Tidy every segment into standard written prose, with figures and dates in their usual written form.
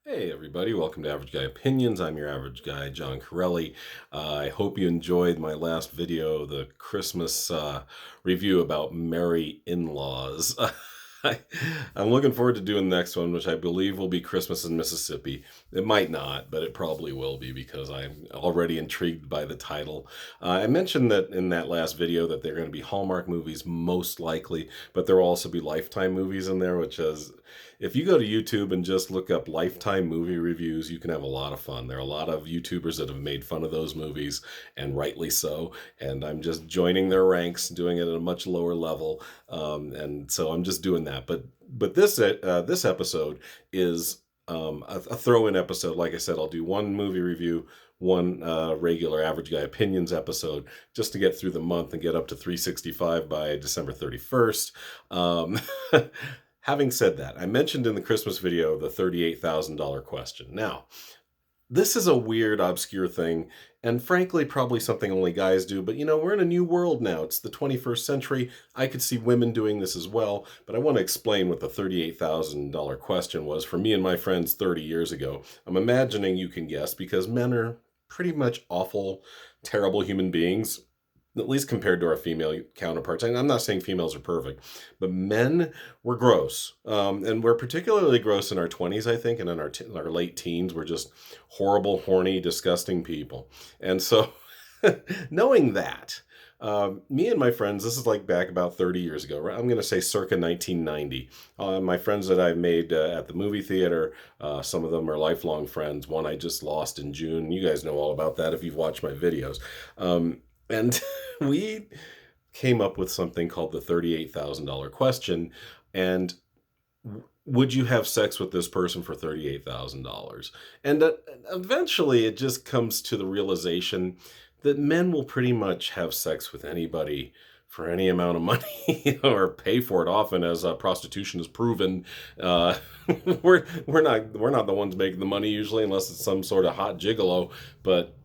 Hey everybody, welcome to Average Guy Opinions. I'm your average guy, John Corelli. I hope you enjoyed my last video, the Christmas review about merry in-laws. I, I'm looking forward to doing the next one, which I believe will be Christmas in Mississippi. It might not, but it probably will be because I'm already intrigued by the title. I mentioned that in that last video that they're going to be Hallmark movies most likely, but there will also be Lifetime movies in there, which is, if you go to YouTube and just look up Lifetime movie reviews, you can have a lot of fun. There are a lot of YouTubers that have made fun of those movies, and rightly so. And I'm just joining their ranks, doing it at a much lower level, and so I'm just doing that. But this episode is a throw-in episode. Like I said, I'll do one movie review, one regular Average Guy Opinions episode, just to get through the month and get up to 365 by December 31st. Having said that, I mentioned in the Christmas video the $38,000 question. Now, this is a weird, obscure thing, and frankly, probably something only guys do, but we're in a new world now. It's the 21st century. I could see women doing this as well, but I want to explain what the $38,000 question was for me and my friends 30 years ago. I'm imagining you can guess because men are pretty much awful, terrible human beings, at least compared to our female counterparts. And I'm not saying females are perfect, but men were gross. And we're particularly gross in our 20s, I think, and in our late teens. We're just horrible, horny, disgusting people. And so knowing that, me and my friends, this is like back about 30 years ago, right? I'm going to say circa 1990. My friends that I've made at the movie theater, some of them are lifelong friends. One I just lost in June. You guys know all about that if you've watched my videos. And we came up with something called the $38,000 question. And would you have sex with this person for $38,000? And eventually it just comes to the realization that men will pretty much have sex with anybody for any amount of money or pay for it often, as prostitution is proven. Uh, we're not the ones making the money usually, unless it's some sort of hot gigolo. But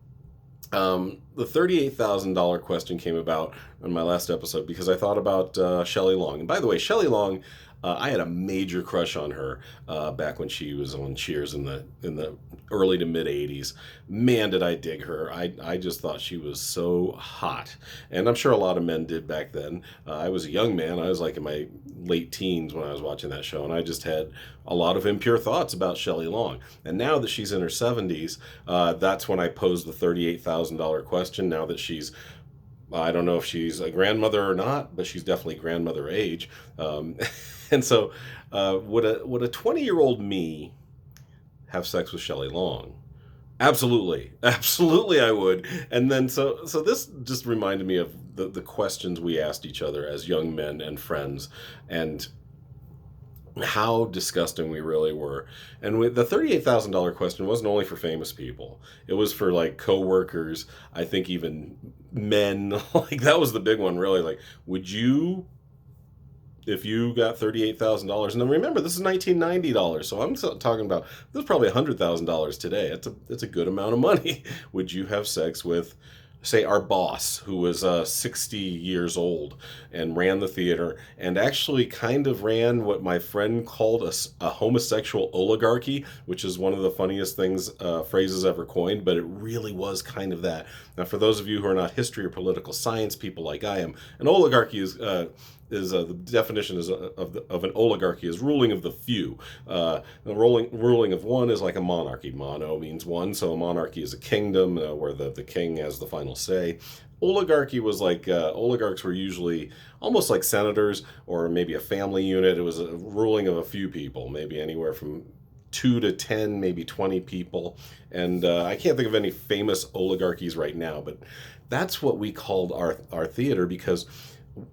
the $38,000 question came about in my last episode because I thought about Shelley Long. And by the way, Shelley Long, I had a major crush on her back when she was on Cheers in the early to mid '80s. Man, did I dig her! I just thought she was so hot, and I'm sure a lot of men did back then. I was a young man; I was like in my late teens when I was watching that show, and I just had a lot of impure thoughts about Shelley Long. And now that she's in her 70s, that's when I posed the $38,000 question. Now that I don't know if she's a grandmother or not, but she's definitely grandmother age. And so, would a 20-year-old me have sex with Shelley Long? Absolutely, absolutely, I would. And then so this just reminded me of the questions we asked each other as young men and friends, and how disgusting we really were. And with the $38,000 question wasn't only for famous people. It was for like coworkers, I think even men. Like that was the big one really. Like, would you, if you got $38,000, and then remember this is $1990, so I'm talking about this is probably $100,000 today. It's a good amount of money. Would you have sex with, say, our boss, who was 60 years old and ran the theater and actually kind of ran what my friend called a homosexual oligarchy, which is one of the funniest phrases ever coined, but it really was kind of that. Now, for those of you who are not history or political science people like I am, an oligarchy is the definition of an oligarchy is ruling of the few. The ruling of one is like a monarchy. Mono means one, so a monarchy is a kingdom where the king has the final say. Oligarchy was like oligarchs were usually almost like senators or maybe a family unit. It was a ruling of a few people, maybe anywhere from 2 to 10, maybe 20 people. And I can't think of any famous oligarchies right now, but that's what we called our theater because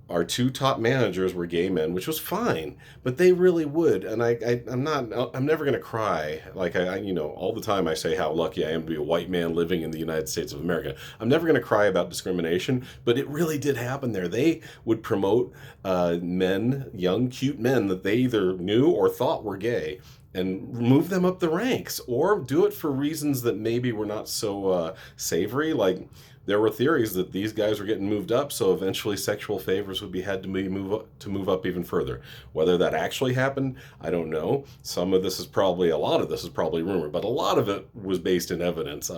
our two top managers were gay men, which was fine, but they really would. And I'm never going to cry. Like all the time I say how lucky I am to be a white man living in the United States of America. I'm never going to cry about discrimination, but it really did happen there. They would promote men, young, cute men that they either knew or thought were gay. and move them up the ranks, or do it for reasons that maybe were not so savory. Like there were theories that these guys were getting moved up, so eventually sexual favors would be had to move up even further. Whether that actually happened, I don't know. A lot of this is probably rumor, but a lot of it was based in evidence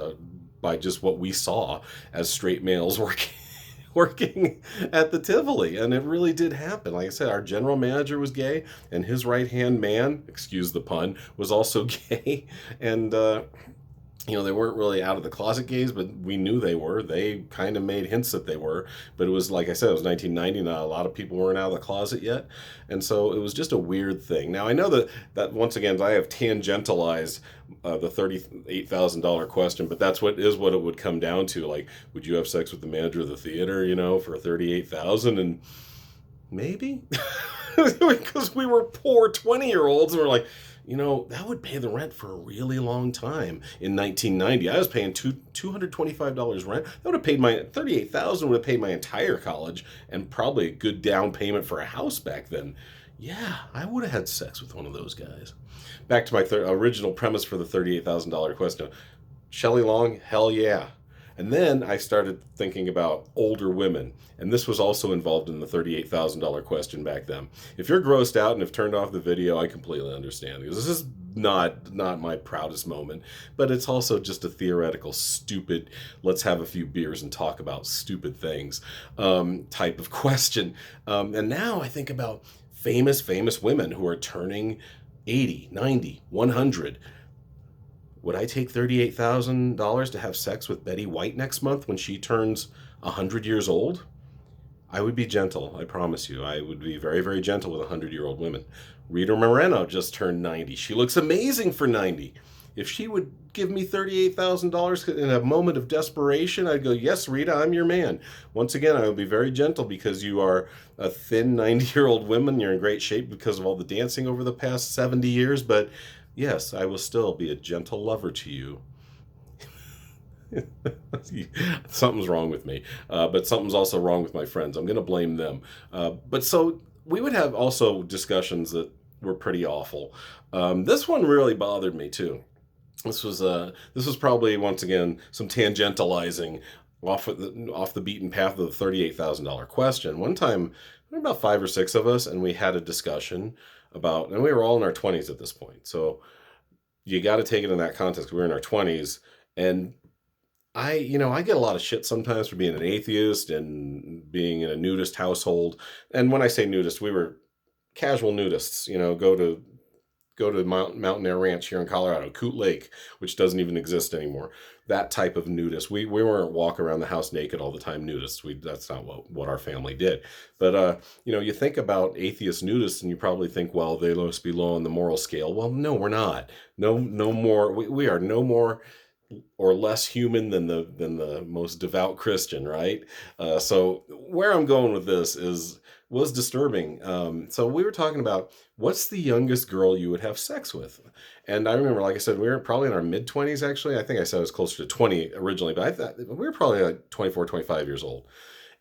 by just what we saw as straight males working at the Tivoli, and it really did happen. Like I said, our general manager was gay, and his right hand man, excuse the pun, was also gay, and they weren't really out of the closet gays, but we knew they were. They kind of made hints that they were, but it was like I said, it was 1990. Not a lot of people weren't out of the closet yet, and so it was just a weird thing. Now I know that once again I have tangentialized the $38,000 question, but that's what it would come down to. Like, would you have sex with the manager of the theater, for 38,000? And maybe because we were poor 20-year-olds, and we're like, that would pay the rent for a really long time. In 1990, I was paying $225 rent. That would have paid my 38,000 would have paid my entire college and probably a good down payment for a house back then. Yeah, I would have had sex with one of those guys. Back to my original premise for the $38,000 question. Shelley Long, hell yeah. And then I started thinking about older women, and this was also involved in the $38,000 question back then. If you're grossed out and have turned off the video, I completely understand, because this is not my proudest moment, but it's also just a theoretical, stupid, let's have a few beers and talk about stupid things type of question. And now I think about famous women who are turning 80, 90, 100. Would I take $38,000 to have sex with Betty White next month when she turns 100 years old? I would be gentle, I promise you. I would be very, very gentle with 100-year-old women. Rita Moreno just turned 90. She looks amazing for 90. If she would give me $38,000 in a moment of desperation, I'd go, yes, Rita, I'm your man. Once again, I would be very gentle because you are a thin 90-year-old woman. You're in great shape because of all the dancing over the past 70 years, but yes, I will still be a gentle lover to you. Something's wrong with me, but something's also wrong with my friends. I'm going to blame them. But so we would have also discussions that were pretty awful. This one really bothered me too. This was probably once again some tangentializing off the beaten path of the $38,000 question. One time, there were about 5 or 6 of us, and we had a discussion about, and we were all in our 20s at this point. So you got to take it in that context. We were in our 20s, and I get a lot of shit sometimes for being an atheist and being in a nudist household. And when I say nudist, we were casual nudists. Go to Mountain Air Ranch here in Colorado, Coot Lake, which doesn't even exist anymore. That type of nudist. We weren't walk around the house naked all the time nudists. That's not what our family did. But you think about atheist nudists and you probably think, well, they must be low on the moral scale. Well, no, we're not. No more. We are no more or less human than the most devout Christian, right? So where I'm going with this was disturbing. So we were talking about what's the youngest girl you would have sex with, and I remember, like I said, we were probably in our mid-20s. Actually, I think I said it was closer to 20 originally, but I thought we were probably like 24, 25 years old.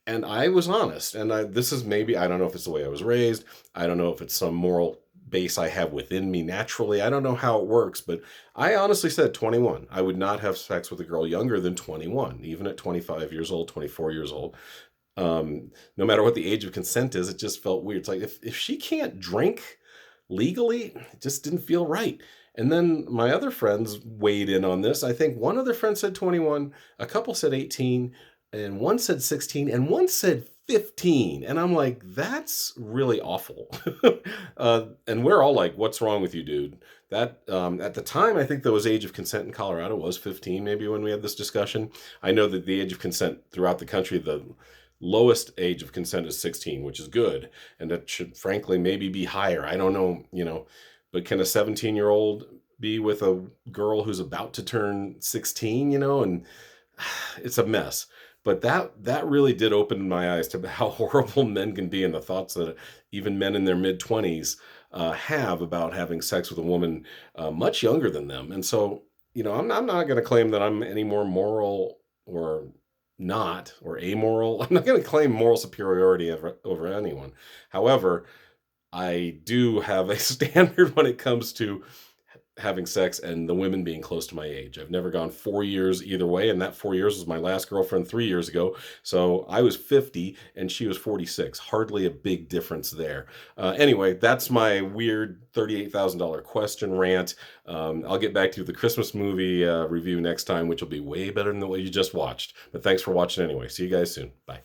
And I was honest, and this is maybe, I don't know if it's the way I was raised. I don't know if it's some moral base I have within me naturally. I don't know how it works, but I honestly said 21. I would not have sex with a girl younger than 21, even at 25 years old, 24 years old. No matter what the age of consent is, it just felt weird. It's like, if she can't drink legally, it just didn't feel right. And then my other friends weighed in on this. I think one other friend said 21, a couple said 18, and one said 16, and one said 15. And I'm like, that's really awful. And we're all like, what's wrong with you, dude? That at the time, I think the age of consent in Colorado was 15, maybe, when we had this discussion. I know that the age of consent throughout the country, the lowest age of consent is 16, which is good. And that should, frankly, maybe be higher. I don't know, but can a 17-year-old be with a girl who's about to turn 16, and it's a mess. But that really did open my eyes to how horrible men can be, and the thoughts that even men in their mid-20s have about having sex with a woman much younger than them. And so, I'm not going to claim that I'm any more moral or not, or amoral. I'm not going to claim moral superiority over anyone. However, I do have a standard when it comes to having sex and the women being close to my age. I've never gone 4 years either way, and that 4 years was my last girlfriend 3 years ago. So I was 50 and she was 46. Hardly a big difference there. Anyway, that's my weird $38,000 question rant. I'll get back to the Christmas movie review next time, which will be way better than what you just watched. But thanks for watching anyway. See you guys soon. Bye.